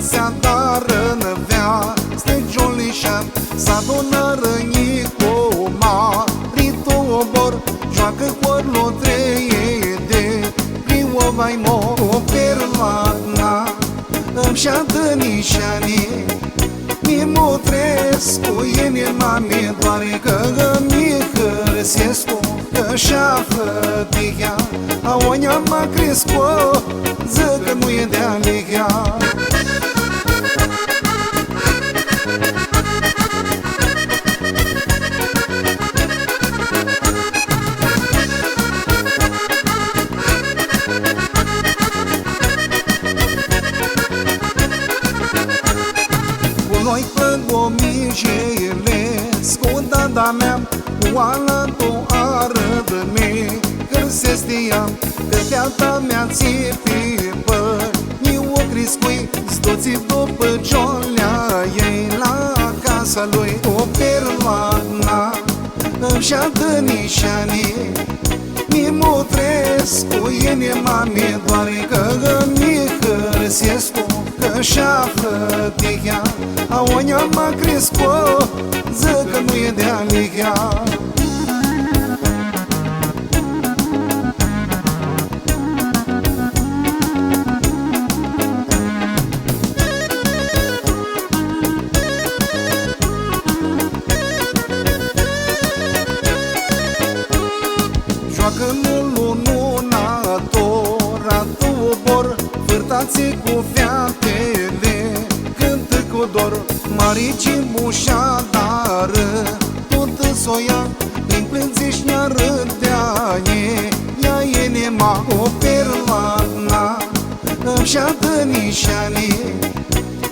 se adară năvea, ste jolișa, s-a donară nico marito obor, joacă corlo treie de, priu vai mo perlana, îmi șadă nișani, mi motrescu, ene mame doare că mi hărsescu, că șafă tihea, aonia m-a crescu, ză că nu e de alegea. Noi păgomijele, scudada mea, oala tu arădă-me, că se stiam, că teata mea țipi păr, eu o criscui, stoții după ciolea ei la casa lui, o perlana, îmi șadă nișani, mi mutrescu, ene mame doare că mi hărsescu, că șafă tihea, aonia m-a crescu, ză că nu e de alegea. Joacă-mi lunatora tu bor, fârtați cu fiatele, cântă cu dor, maricii bușadară, tot soia, îmi plânziși ne râdeane, ea e nema o perlana, îmi șadă nișani,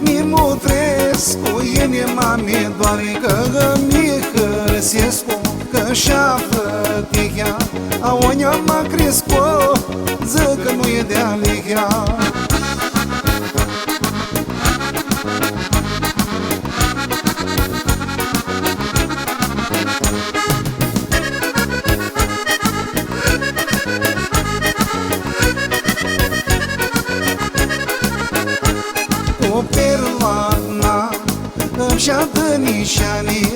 mi mutrescu, e nema mi doare că mi hărsescu, că șafă tihea, aonia m-a crescu, ză că nu e de alegea. O perlana, îmi șadă nișani,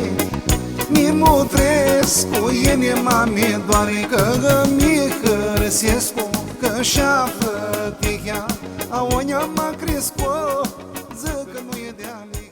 mi mutrescu, ene mame doare că mi hărsescu, că șafă tihea, aonia m-a crescu, ză că nu e de alegea.